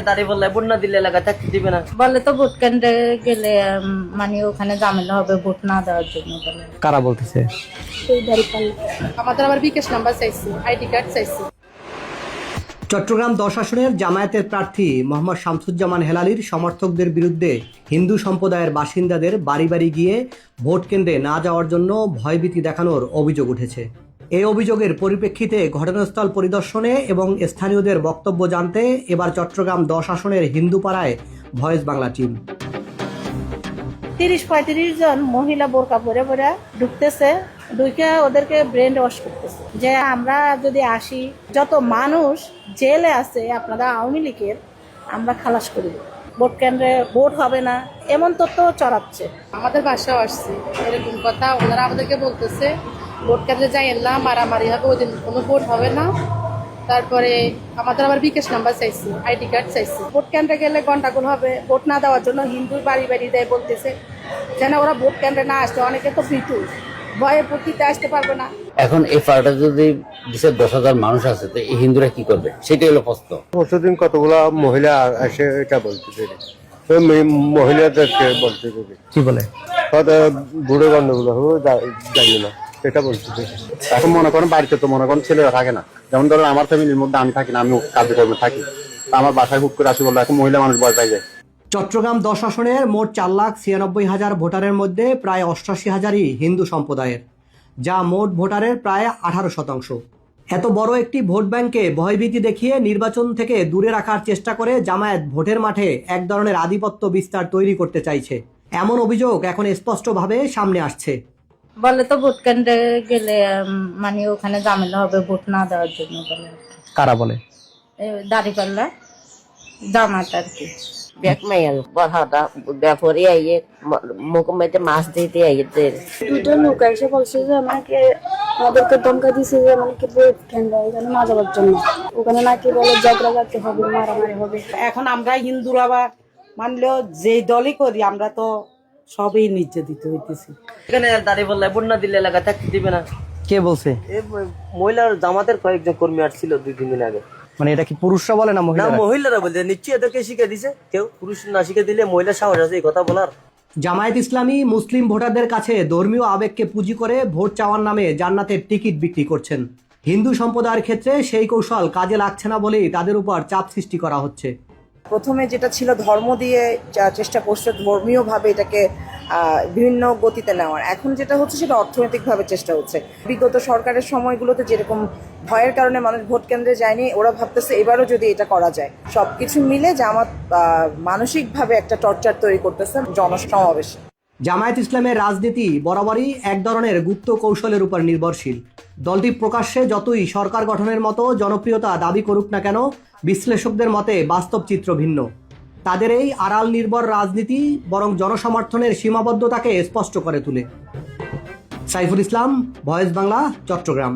দাঁড়িয়ে বললে ভোট না দিলে এলাকা থাকতে দিবে না বলে তো ভোট কেন্দ্রে গেলে মানে ওখানে ঝামেলা হবে ভোট না দেওয়ার জন্য বলে। কারা বলতেছে? আমাদের আবার বিকাশ নাম্বার চাইছি, আইডি কার্ড চাইছি। চট্টগ্রাম 10 আসনের জামায়াতের প্রার্থী মোহাম্মদ শামসুজ্জামান হেলালির সমর্থকদের বিরুদ্ধে হিন্দু সম্প্রদায়ের বাসিন্দাদের বাড়ি বাড়ি গিয়ে ভোট কেন্দ্রে না যাওয়ার জন্য ভয়ভীতি দেখানোর অভিযোগ উঠেছে। এই অভিযোগের পরিপ্রেক্ষিতে ঘটনাস্থল পরিদর্শনে এবং স্থানীয়দের বক্তব্য জানতে এবার চট্টগ্রাম 10 আসনের হিন্দুপাড়ায় ভয়েস বাংলা টিম। 30-35 জন মহিলা বোরকা পরে পরে ঢুকতেছে, ঢুকে ওদেরকে ব্রেন ওয়াশ করতেছে যে আমরা যদি আসি, যত মানুষ জেলে আছে আপনারা আওয়ামী লীগের, আমরা খালাস করি, ভোট কেন্দ্রে ভোট হবে না, এমন তথ্য চড়াচ্ছে। আমাদের বাসাও আসছে এরকম কথা, ওনারা আমাদেরকে বলতেছে ভোট কেন্দ্রে যাই এলাম মারামারি হবে, ওই দিন কোনো ভোট হবে না। তারপরে আমাদের আবার বিকাশ নাম্বার চাইছি, আইডি কার্ড চাইছি। ভোট কেন্দ্রে গেলে গন্ডাগোল হবে, ভোট না দেওয়ার জন্য হিন্দুর বাড়ি বাড়ি দেয় বলতেছে, যেন ওরা ভোট কেন্দ্রে না আসছে। অনেকে তো ভীতু, ভয়ে ভোট আসতে পারবে না। এখন এই পাড়াটা যদি দেশের 10,000 মানুষ আছে, তো এই হিন্দুরা কি করবে সেটাই হলো প্রশ্ন। পরশুদিন কতগুলা মহিলা এসে এটা বলতেছে, মহিলাদেরকে বলতেছে কি বলে বুড়ো গন্ডগুলো যাই না, এটা বলতেছে। এখন মনে করেন বাড়িতে তো মনে করেন ছেলেরা থাকে না, যেমন ধরেন আমার ফ্যামিলির মধ্যে আমি থাকি না, আমি কার্যক্রমে থাকি, আমার বাসায় হুক করে আসি বললো এখন মহিলা মানুষ ভয় পাই যায়। চট্টগ্রাম 10 আসনের মোট 4,96,000 ভোটারের মধ্যে প্রায় 88,000ই হিন্দু সম্প্রদায়ের, যা মোট ভোটারের প্রায় 18%। এত বড় একটি ভোট ব্যাংকে ভয়ভীতি দেখিয়ে নির্বাচন থেকে দূরে রাখার চেষ্টা করে জামায়াত ভোটের মাঠে এক ধরনের আধিপত্য বিস্তার তৈরি করতে চাইছে, এমন অভিযোগ এখন স্পষ্টভাবে সামনে আসছে। বলে তো ভোট কেন্দ্রে গেলে মানে ওখানে ঝামেলা হবে ভোট না দেওয়ার জন্য বলে। কারা বলে? দাঁড়িপাল্লা জামাত আর কি। দেখ মাইয়াল বড়টা ব্যাপারে আইয়ে মুখমেতে মাছ দিতে আইতে দুটো লোক এসে বলছে যে আমাদেরকে ধমকা দিছে যে আমাকে ভোট কেন্দ্র ওখানে না যাওয়ার জন্য, ওখানে নাকি বলে ঝগড়া করতে হবে, মারামারি হবে। এখন আমরা হিন্দুরা বা মানলেও যে দলই করি আমরা তো সবই নির্যাতিত হইতেছি। এখানে দাঁড়িয়ে বললে ভোট না দিলে এলাকা থাকতে দিবে না কে বলছে? মহিলার জামাতের কয়েকজন কর্মী আসছিল 2-3 দিন আগে। মানে এটা কি পুরুষরা বলে না মহিলারা? মহিলারা বলছে, নিশ্চয়ই এদেরকে শিখে দিছে কেউ, পুরুষ না শিখে দিলে মহিলা সাহস আছে এই কথা বলার। জামায়াত ইসলামী মুসলিম ভোটারদের কাছে ধর্মীয় আবেগকে পুঁজি করে ভোট চাওয়ার নামে জান্নাতের টিকিট বিক্রি করছেন। হিন্দু সম্প্রদায়ের ক্ষেত্রে সেই কৌশল কাজে লাগছে না বলেই তাদের উপর চাপ সৃষ্টি করা হচ্ছে। প্রথমে যেটা ছিল ধর্ম দিয়ে চেষ্টা করছে ধর্মীয়ভাবে এটাকে বিভিন্ন গতিতে নেওয়ার, এখন যেটা হচ্ছে সেটা অর্থনৈতিকভাবে চেষ্টা হচ্ছে। বিগত সরকারের সময়গুলোতে যেরকম ভয়ের কারণে মানুষ ভোট কেন্দ্রে যায়নি, ওরা ভাবতেছে এবারও যদি এটা করা যায়। সবকিছু মিলে জামাত মানসিকভাবে একটা টর্চার তৈরি করতেছে জনসমাবেশে। জামায়াত ইসলামের রাজনীতি বরাবরই এক ধরনের গুপ্ত কৌশলের উপর নির্ভরশীল। দলটি প্রকাশ্যে যতই সরকার গঠনের মতো জনপ্রিয়তা দাবি করুক না কেন, বিশ্লেষকদের মতে বাস্তব চিত্র ভিন্ন। তাদের এই আড়াল নির্ভর রাজনীতি বরং জনসমর্থনের সীমাবদ্ধতাকে স্পষ্ট করে তোলে। সাইফুল ইসলাম, ভয়েস বাংলা, চট্টগ্রাম।